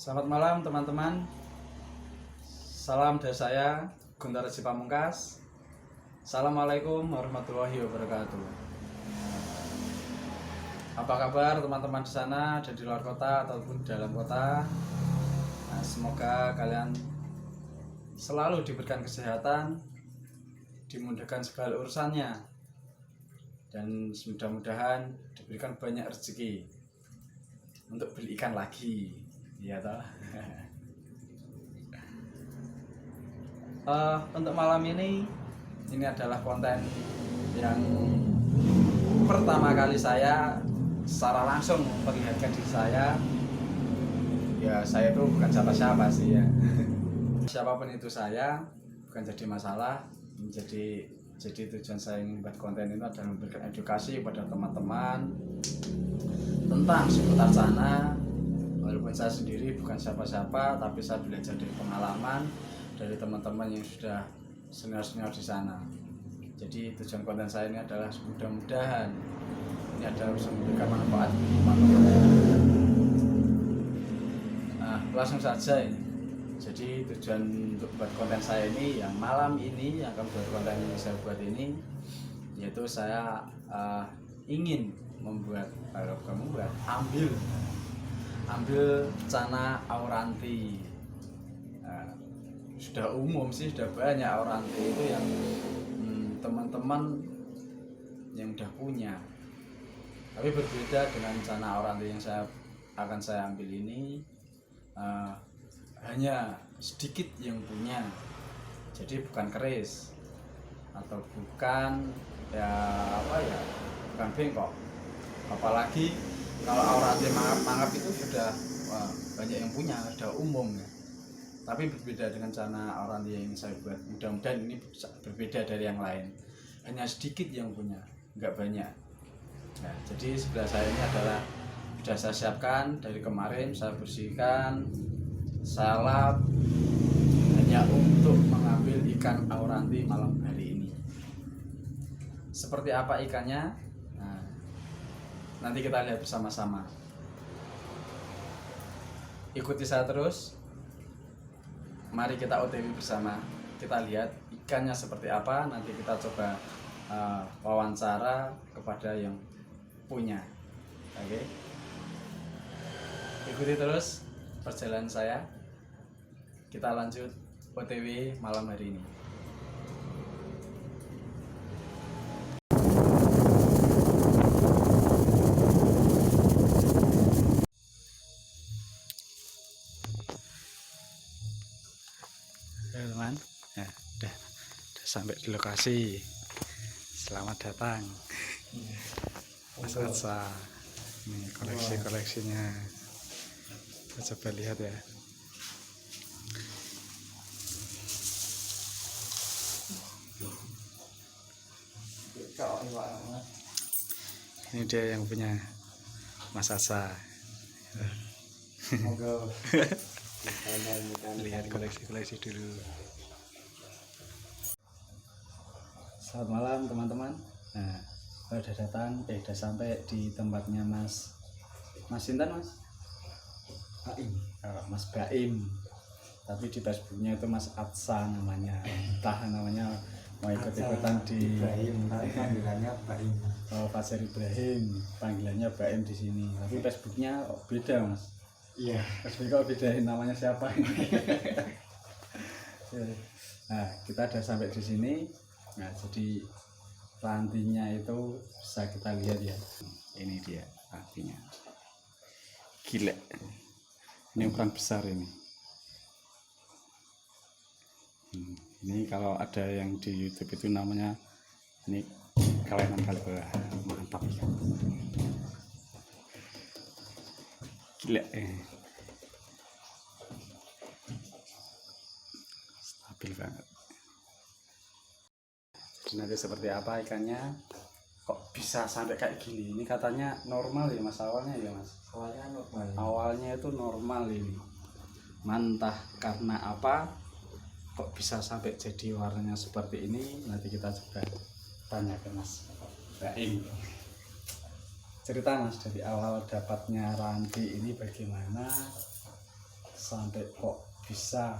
Selamat malam teman-teman. Salam dari saya Guntur Haji Pamungkas. Assalamualaikum warahmatullahi wabarakatuh. Apa kabar teman-teman di sana, ada di luar kota ataupun di dalam kota? Nah, semoga kalian selalu diberikan kesehatan, dimudahkan segala urusannya, dan mudah-mudahan diberikan banyak rezeki untuk beli ikan lagi. Iya toh. Untuk malam ini adalah konten yang pertama kali saya secara langsung memperlihatkan diri saya. Ya saya itu bukan siapa-siapa sih ya. Siapapun itu saya bukan jadi masalah. Jadi tujuan saya membuat konten ini adalah memberikan edukasi kepada teman-teman tentang seputar sana. Walaupun saya sendiri bukan siapa-siapa, tapi saya belajar dari pengalaman dari teman-teman yang sudah senior-senior di sana. Jadi tujuan konten saya ini adalah mudah-mudahan ini adalah bisa memberikan manfaat bagi teman-teman. Nah, langsung saja ini. Jadi tujuan untuk buat konten saya ini yang malam ini yang akan buat konten yang saya buat ini, yaitu saya ingin membuat ambil cana auranti. Sudah umum sih, sudah banyak auranti itu yang teman-teman yang udah punya. Tapi berbeda dengan cana auranti yang akan saya ambil ini, hanya sedikit yang punya. Jadi bukan keris atau bukan bukan bengkok. Apalagi kalau auranti mangap itu sudah banyak yang punya, sudah umum ya. Tapi berbeda dengan cana auranti yang saya buat. Mudah-mudahan ini berbeda dari yang lain. Hanya sedikit yang punya, nggak banyak. Nah, jadi sebelah saya ini adalah sudah saya siapkan dari kemarin, saya bersihkan, saya lap, hanya untuk mengambil ikan auranti malam hari ini. Seperti apa ikannya? Nah, nanti kita lihat bersama-sama. Ikuti saya terus. Mari kita OTW bersama. Kita lihat ikannya seperti apa. Nanti kita coba wawancara kepada yang punya. Oke. Ikuti terus perjalanan saya. Kita lanjut OTW malam hari ini. Teman, ya, udah sampai di lokasi. Selamat datang, Mas Atsa. Ini koleksinya. Kita coba lihat ya. Ini dia yang punya Mas Atsa. Lihat koleksi dulu. Selamat malam teman-teman. Nah, saya udah datang, udah sampai di tempatnya Mas Sintan, Mas Baim. Mas Baim. Tapi di Facebooknya itu Mas Atsa namanya. Entah namanya mau ikut-ikutan di Ibrahim, panggilannya Baim. Oh, Fajar Ibrahim, panggilannya Baim di sini. Tapi Facebooknya beda, Mas. Iya. Facebooknya bedain namanya siapa ini. Nah, kita udah sampai di sini. Nah, jadi rantinya itu bisa kita lihat ya. Ini dia rantinya. Gila. Ini ukuran besar ini. Ini kalau ada yang di YouTube itu namanya ini kalengan kali bawah. Mantap. Gila. Stabil banget. Nanti seperti apa ikannya, kok bisa sampai kayak gini? Ini katanya normal ya Mas, awalnya ya Mas? Awalnya normal. Awalnya itu normal ini. Mantah karena apa? Kok bisa sampai jadi warnanya seperti ini? Nanti kita coba tanya ke Mas Baim. Cerita Mas dari awal dapatnya ranti ini bagaimana sampai kok bisa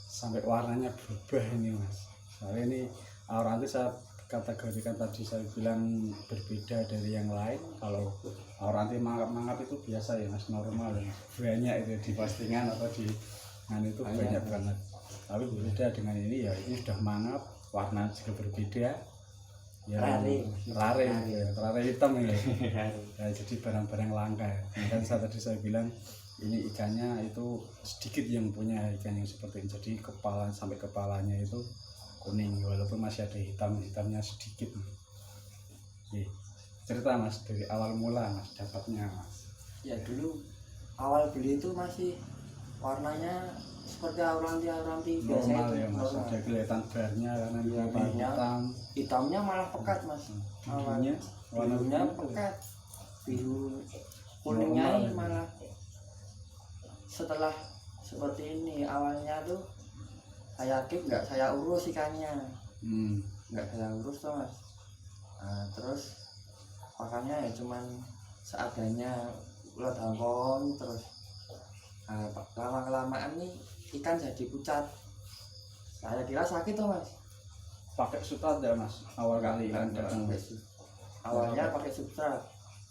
sampai warnanya berubah ini mas. Soalnya ini Auranti saya kategorikan tadi saya bilang berbeda dari yang lain. Kalau Auranti mangap-mangap itu biasa ya mas, normal ya. Banyak itu di postingan atau di itu banyak banget. Tapi berbeda dengan ini ya, ini sudah mangap, warna juga berbeda. Ya, rare hitam ini. Ya, jadi barang-barang langka. Dan tadi saya bilang ini ikannya itu sedikit yang punya ikan yang seperti ini. Jadi kepala sampai kepalanya itu kuning walaupun masih ada hitamnya sedikit. Oke. Cerita mas dari awal mula mas dapatnya mas. Ya dulu awal beli itu masih warnanya seperti Auranti biasa Normal itu, ya mas, normal. ada kelihatan barnya karena Iya, ini barnya. hitam. Hitamnya malah pekat mas. Birunya warna Birunya biru. pekat, biru kuningnya Normal, ini ya. malah setelah seperti ini awalnya tuh saya keep nggak saya urus ikannya, nggak saya urus tuh mas. Nah, terus makanya ya cuman seadanya ulat hongkong terus. Nah, lama kelamaan nih ikan jadi pucat. Saya kira sakit tuh mas. Pakai sutat ya mas awal kali kan Enggak, datang. awalnya pakai substrat,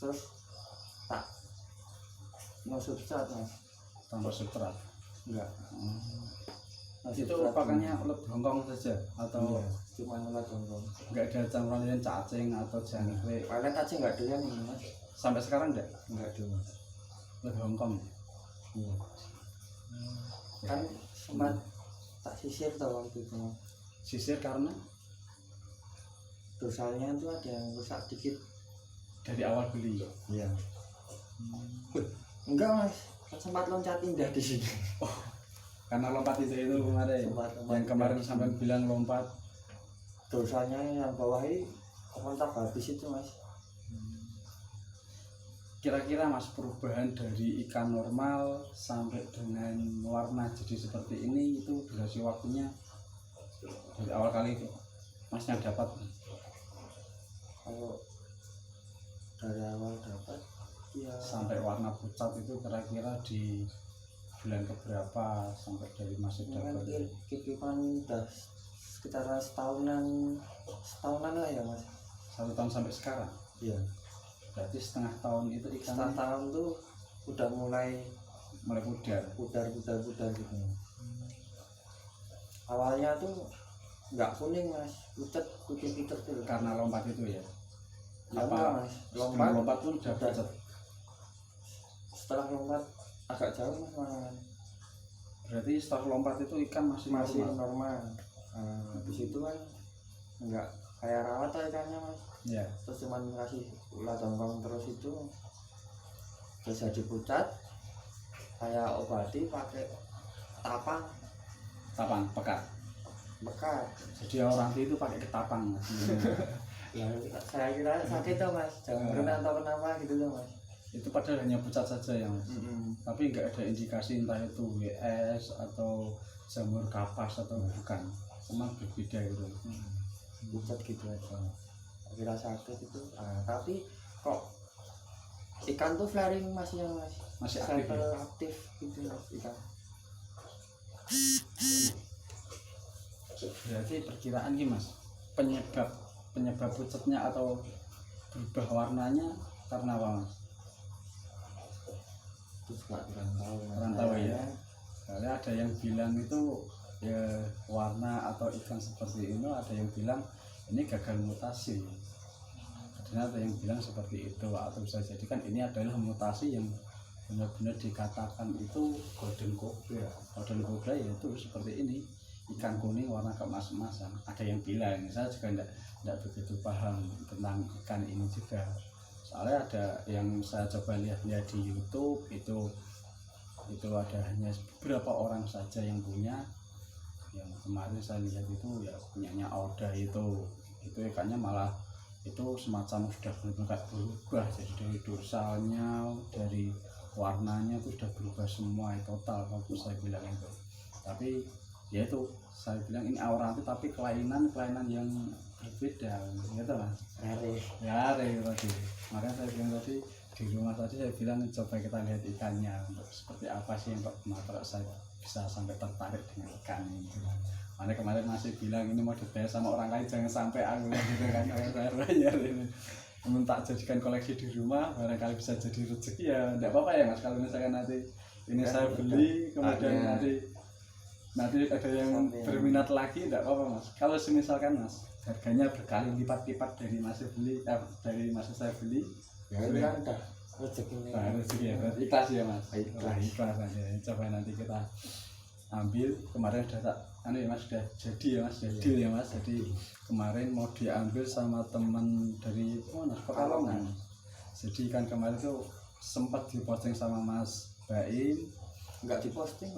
terus tak no substrat mas. Tanpa sutat. Enggak. No Itu substrat. pakainya ulat hongkong saja atau Iya, cuma ulat hongkong. nggak ada campuran lain cacing atau jangkrik? Palet aja nggak doyan ini mas. Sampai sekarang Nggak doyan. ulat hongkong. Iya. Kan sempat tak sisir tuh waktu itu mas. Sisir karena Dosanya itu ada yang rusak dikit. dari awal beli. Iya. Enggak mas, kan sempat loncat indah di sini. Karena lompat itu kemarin. Sempat Yang kemarin sampai bilang lompat. dosanya yang bawah ini kontak habis itu mas. Kira-kira mas perubahan dari ikan normal sampai dengan warna jadi seperti ini itu durasi waktunya dari awal kali masnya dapat Kalau dari awal dapat ya sampai warna pucat itu kira-kira di bulan keberapa sampai dari masih kan dapat? kehidupan udah sekitaran setahunan lah ya mas. 1 tahun sampai sekarang. Iya. Berarti setengah tahun itu Setengah ikan tahun tuh udah mulai mulai pudar. pudar gitu. Awalnya tuh nggak kuning mas, pucat putih tuh. Karena lompat itu ya. Ya Apa enggak, mas. sebelum lompat pun udah Udah. pucat. Setelah lompat agak jauh mas malahan. Berarti setelah lompat itu ikan masih Masih normal. normal. Nah, habis itu kan nggak kayak rawat tuh ikannya mas. Ya. Terus cuman kasih ulat hongkong terus itu terus jadi pucat. Saya obati pakai tapang Tapang pekat. bekat. Jadi orang itu pakai ketapang. Mas. Ya, saya kira sakit tuh mas, jangan berenang atau kenapa gitu tuh mas. Itu padahal hanya pucat saja ya mas. Tapi nggak ada indikasi entah itu WS atau jamur kapas atau bukan. Cuma berbeda gitu. Pucat gitu aja. Kira sakit itu. Nah, tapi kok ikan tuh flaring masih yang mas. Masih aktif Cycle ya? aktif gitu mas ikan. Berarti perkiraan gini mas, penyebab pucatnya atau berubah warnanya karena apa mas? Terus nggak kurang tahu. Mas. Kurang tahu ya. Soalnya ada yang bilang itu ya warna atau ikan seperti ini, ada yang bilang ini gagal mutasi. Ada yang bilang seperti itu, atau bisa jadi kan ini adalah mutasi yang benar-benar dikatakan itu golden cobra. Golden cobra yaitu seperti ini, ikan kuning warna keemas-emasan. Ada yang bilang, saya juga tidak begitu paham tentang ikan ini juga. Soalnya ada yang saya coba lihat-lihat di YouTube itu ada hanya beberapa orang saja yang punya. Yang kemarin saya lihat itu ya punyanya Auda itu ikannya malah itu semacam sudah berubah, jadi dari dorsalnya, dari warnanya itu sudah berubah semua total kalau saya bilang itu. Tapi ya itu saya bilang ini Auranti tapi kelainan yang berbeda gitu mas. Rare. Ya tadi makanya saya bilang tadi di rumah tadi saya bilang coba kita lihat ikannya untuk seperti apa sih yang kok kenapa saya bisa sampai tertarik dengan ikan ini. Mana kemarin masih bilang ini mau dibayar sama orang lain, jangan sampai aku gitu kan, saya bayar ini. Tak jadikan koleksi di rumah, barangkali bisa jadi rezeki ya, tidak apa-apa ya Mas. Kalau misalkan nanti ini kan saya beli, kemudian nanti ada yang berminat lagi, tidak apa-apa Mas. Kalau misalkan Mas harganya berkali lipat-lipat dari masih beli, dari masih saya beli, ya ini kan udah rezeki. Nah, rezeki ya, berarti ikhlas ya Mas. Ikhlas aja. Coba nanti kita ambil. Kemarin sudah tak ya Mas, sudah jadi ya Mas, sudah deal ya Mas. Jadi kemarin mau diambil sama teman dari mana? Pekalongan. Jadi kan kemarin tuh sempat diposting sama Mas Baim. Enggak diposting,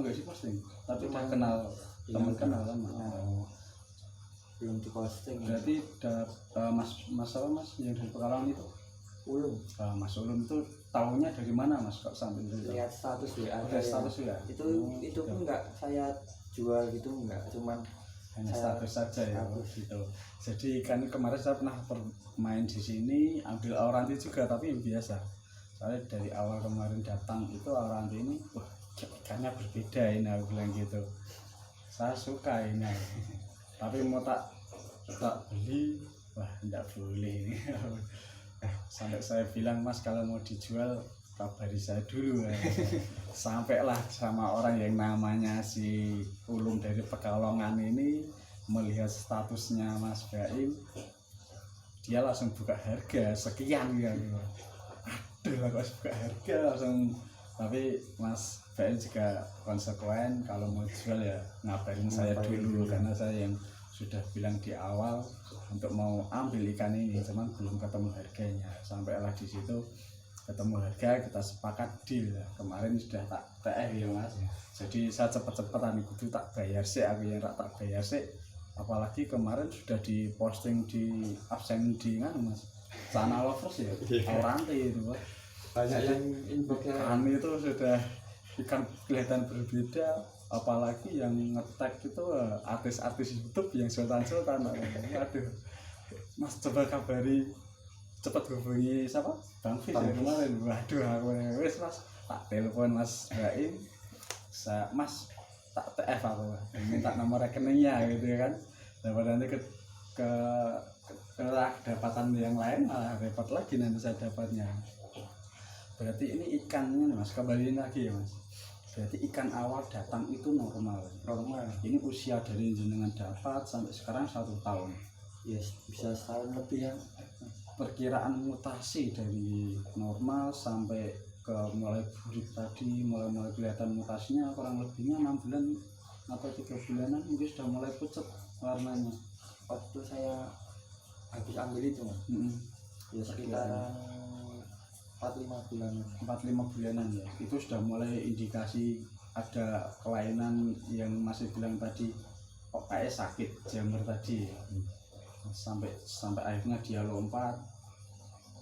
tapi udah kenal teman kenal lama. Belum diposting. Berarti Mas apa Mas yang dari Pekalongan itu? Ulum. Mas Ulum itu tahunya dari mana Mas kok sampai itu? Lihat status WA. Status ya. Itu pun enggak saya jual gitu, enggak, cuman hanya status saja ya gitu. Jadi kan kemarin saya pernah bermain di sini, ambil auranti juga tapi yang biasa. Soalnya dari awal kemarin datang itu auranti ini, wah ikannya berbeda ini, aku bilang gitu. Saya suka ini, tapi mau tak beli, wah tidak boleh ini. Sampai saya bilang Mas kalau mau dijual kabari saya dulu ya. Sampailah sama orang yang namanya si Ulum dari Pekalongan ini melihat statusnya Mas Baim, dia langsung buka harga sekian ya. Aduh lah kok buka harga langsung. Tapi Mas Baim juga konsekuen, kalau mau jual ya ngabarin saya dulu karena saya yang sudah bilang di awal untuk mau ambil ikan ini, cuman belum ketemu harganya. Sampailah di situ ketemu harga, kita sepakat deal. Kemarin sudah tak TR ya Mas. Jadi saya cepet-cepetan kudu tak bayar sih, aku yang tak bayar sih. Apalagi kemarin sudah diposting di absen di kan Mas. Sana Lovers ya, auranti itu Mas. Banyak yang inboxnya. Kami itu sudah ikan kelihatan berbeda, apalagi yang nge-tag itu artis-artis YouTube yang sultan-sultan. Aduh Mas coba kabari, cepat hubungi siapa? Bang Fis ya kemarin. Waduh aku wis Mas tak telepon Mas Baim, Mas tak TF aku minta nomor rekeningnya gitu kan, daripada nanti ke kedapatan yang lain malah repot lagi nanti saya dapatnya. Berarti ini ikannya Mas, kembaliin lagi ya Mas. Berarti ikan awal datang itu normal. Ini usia dari jenengan dapat sampai sekarang 1 tahun. Yes, bisa setahun lebih ya. Perkiraan mutasi dari normal sampai ke mulai burik tadi, mulai kelihatan mutasinya kurang lebihnya 6 bulan atau 3 bulanan mungkin sudah mulai pucat warnanya. Waktu saya habis ambil itu Mas, ya sekitaran 4-5 bulanan ya, itu sudah mulai indikasi ada kelainan yang masih bilang tadi kok kayak sakit jamur tadi ya. Sampai akhirnya dia lompat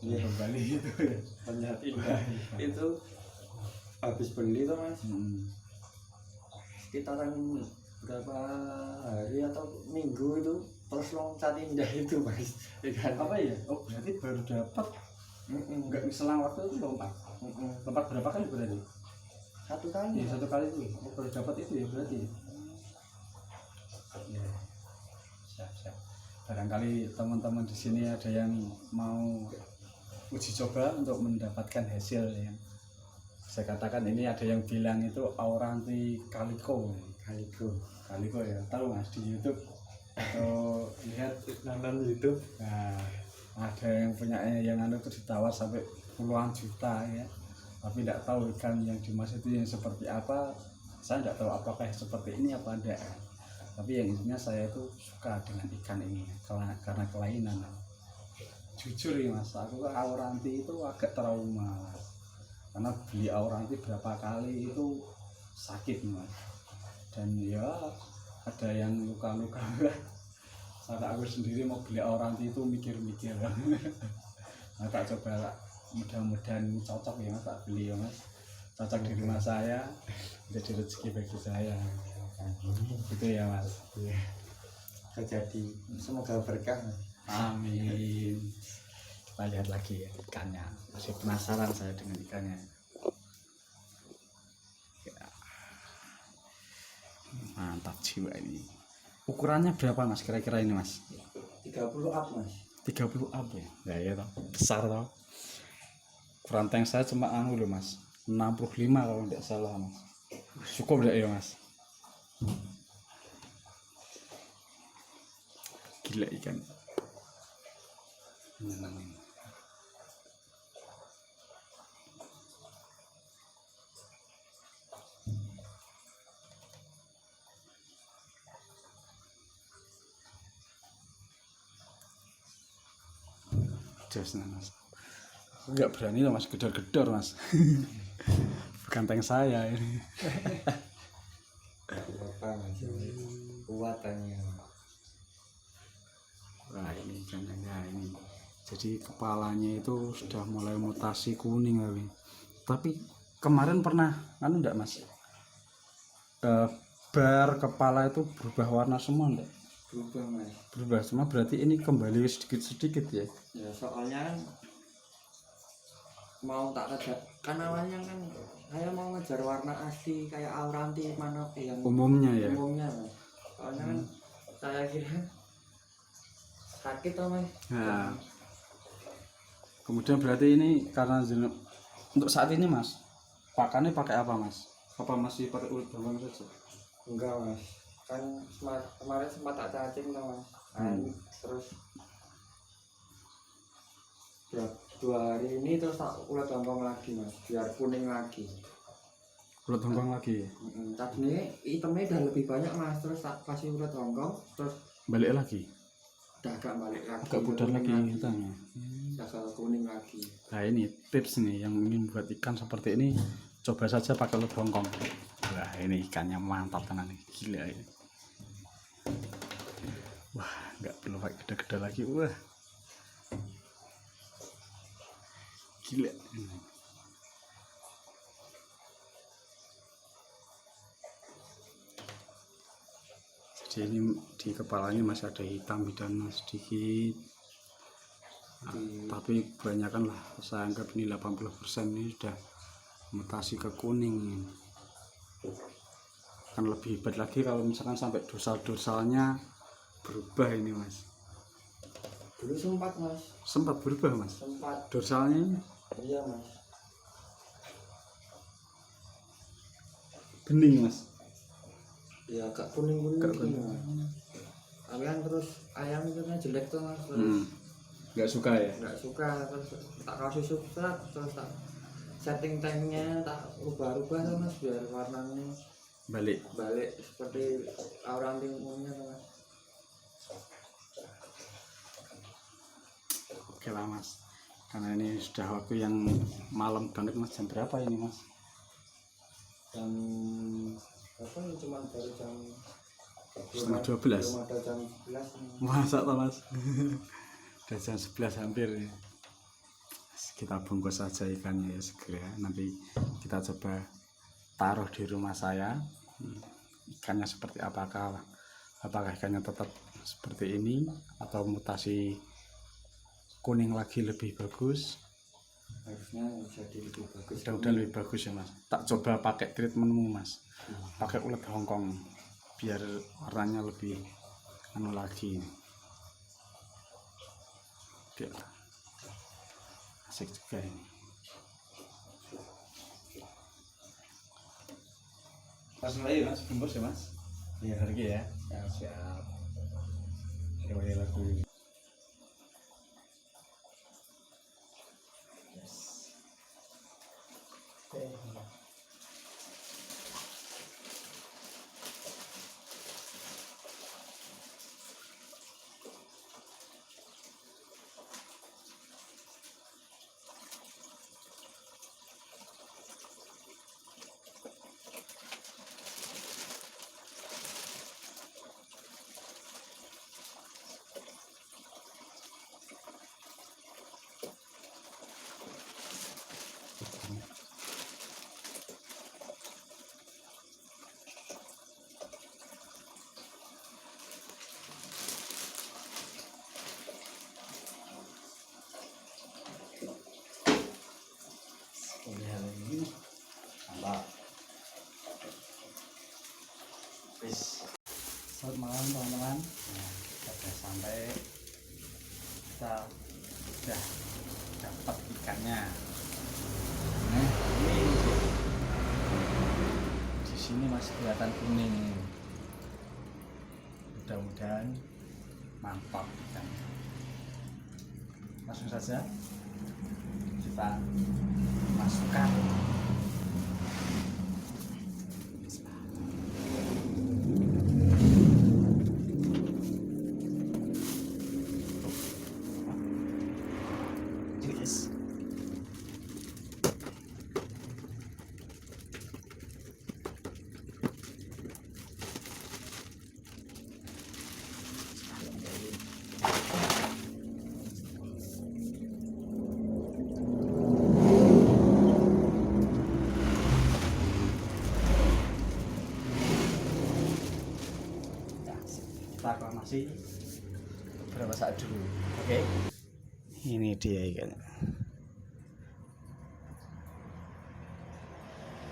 kembali itu ya. Ternyata itu habis beli tuh Mas, sekitaran berapa hari atau minggu itu terus loncat indah itu Mas. Apa ya? Oh berarti baru dapat enggak selang waktu itu lompat. Lompat berapa kali berarti? 1 kali. Ya 1 kali itu. Oh, baru dapat itu ya berarti. Ya. Siap. Barangkali teman-teman di sini ada yang mau uji coba untuk mendapatkan hasil yang saya katakan ini, ada yang bilang itu auranti kaliko ya. Tahu Mas di YouTube atau lihat nonton YouTube. Nah, ada yang punya yang itu ditawar sampai puluhan juta ya, tapi tidak tahu ikan yang dimaksud itu yang seperti apa. Saya tidak tahu apakah seperti ini apa enggak, tapi yang intinya saya itu suka dengan ikan ini karena kelainan. Jujur ya Mas, aku ke auranti itu agak trauma karena beli auranti berapa kali itu sakit Mas, dan ya ada yang luka-luka. Saat aku sendiri mau beli auranti itu mikir-mikir. Nah, tak coba lah, mudah-mudahan cocok ya Mas, tak beli ya Mas, cocok di rumah saya, jadi rezeki bagi saya gitu ya Mas. Terjadi, semoga berkah. Amin. Kita lihat lagi ya ikannya, masih penasaran saya dengan ikannya ya. Mantap jiwa ini. Ukurannya berapa mas kira-kira ini mas? 30 up mas. 30 up ya? Ya ya toh, besar toh. Ukuran tank saya cuma anu loh mas, 65 kalau tidak salah mas. Cukup tidak ya mas? Gila ikan. Jos mas. Aku nggak berani loh mas, gedor-gedor mas. Bukan tank saya ini. Apa mas? Kuatannya. Wah ini ikannya ini. Jadi kepalanya itu sudah mulai mutasi kuning tapi kemarin pernah anu enggak mas? Bar kepala itu berubah warna semua enggak? Berubah mas. Berubah semua berarti ini kembali sedikit-sedikit ya? Ya soalnya mau tak kejar kan awalnya kan saya mau ngejar warna asli kayak auranti mana yang Umumnya ya? umumnya mas. Soalnya kan saya kira sakit toh mas. Nah, kemudian berarti ini karena untuk saat ini mas pakannya pakai apa mas? Apa masih pakai ulat bawang saja? Enggak mas, kan kemarin sempat tak cacing toh mas. Terus 2 hari ini terus tak ulat hongkong lagi mas, biar kuning lagi. Ulat hongkong lagi? Tadinya hitamnya udah lebih banyak mas, terus tak kasih ulat hongkong terus balik lagi? udah agak balik lagi, agak pudar lagi hitamnya. Agak kuning lagi. Nah ini tips nih yang ingin buat ikan seperti ini, coba saja pakai ulat hongkong. Wah ini ikannya mantap tenan nih, gila ini. Wah nggak perlu pakai gede-gede lagi, wah gila. Jadi ini di kepalanya masih ada hitam sedikit. Nah, tapi kebanyakan lah saya anggap ini 80% ini sudah mutasi ke kuning. Kan lebih hebat lagi kalau misalkan sampai dorsal-dorsalnya berubah ini mas. Dulu sempat mas. Sempat berubah mas? Sempat. Dorsalnya? Iya mas. Bening mas? Ya agak kuning-kuning gitu mas. Kalian terus ayam itu kan jelek tuh mas. Terus nggak suka ya? Nggak suka, terus tak kasih substrat, terus tak setting tanknya tak rubah-rubah tuh mas biar warnanya balik seperti auranti umumnya tuh mas. Oke lah mas, karena ini sudah waktu yang malam banget mas. Jam berapa ini mas? Jam apa ya, cuma baru jam setengah 12. belum ada jam 11 nih. Masa toh mas? Udah jam 11 hampir ya. Kita bungkus saja ikannya ya segera. Nanti kita coba taruh di rumah saya. Ikannya seperti apakah ikannya tetap seperti ini atau mutasi kuning lagi lebih bagus? Harusnya jadi lebih bagus. Udah lebih bagus ya mas. Tak coba pakai treatmentmu mas, pakai ulat hongkong biar warnanya lebih anu lagi. Dia asik juga ini. Langsung aja mas, bungkus ya mas. Iya harga ya. Ya siap. Coba lagu ini. ini mantap. Peace. Selamat malam teman-teman. Nah, kita sudah sampai, kita sudah dapat ikannya. Nah, ini di sini masih kelihatan kuning. Mudah-mudahan mantap ikannya. Langsung saja kita masukkan. Yes. Kita aklamasi beberapa saat dulu. Oke. Ini dia ikannya.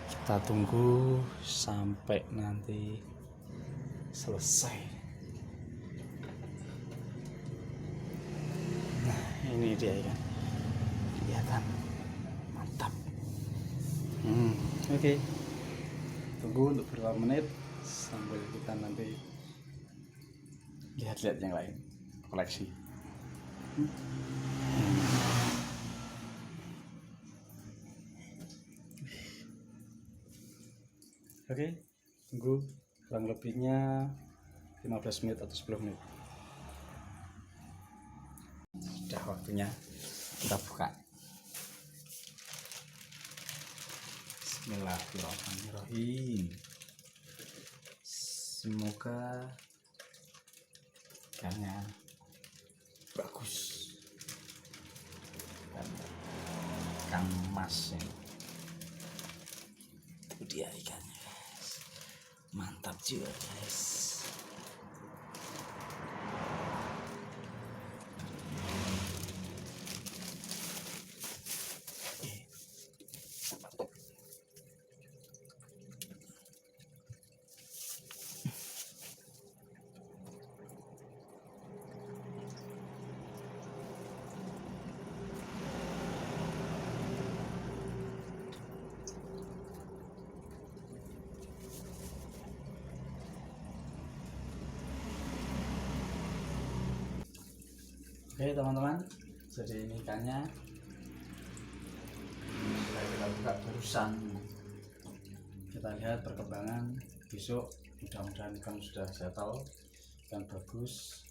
Kita tunggu sampai nanti selesai. Nah, ini dia ikan. Kelihatan mantap. Oke. Tunggu untuk beberapa menit sambil kita nanti lihat-lihat yang lain, koleksi. Oke, tunggu kurang lebihnya 15 menit atau 10 menit. Sudah waktunya kita buka. Bismillahirrahmanirrahim. Semoga ikannya bagus dan ikan emas ini. Itu dia ikannya guys, mantap juga guys. Oke teman-teman, jadi ini ikannya sudah kita buka barusan. Kita lihat perkembangan besok, mudah-mudahan ikan sudah settle dan bagus.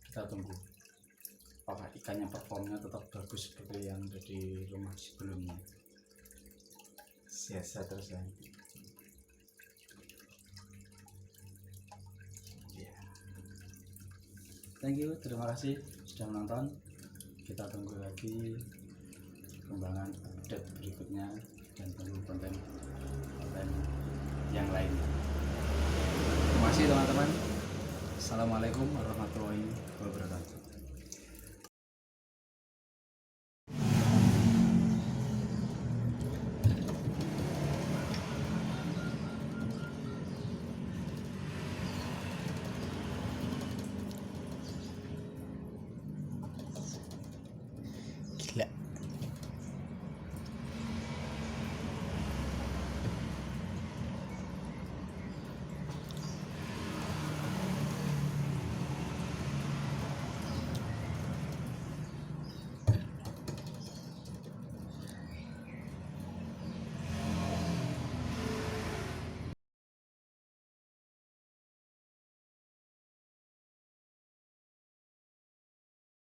Kita tunggu apakah ikannya performnya tetap bagus seperti yang ada di rumah sebelumnya. Sehat-sehat terus ya. Thank you, terima kasih sudah menonton. Kita tunggu lagi perkembangan update berikutnya dan tunggu konten yang lain. Terima kasih teman-teman. Assalamualaikum warahmatullahi wabarakatuh.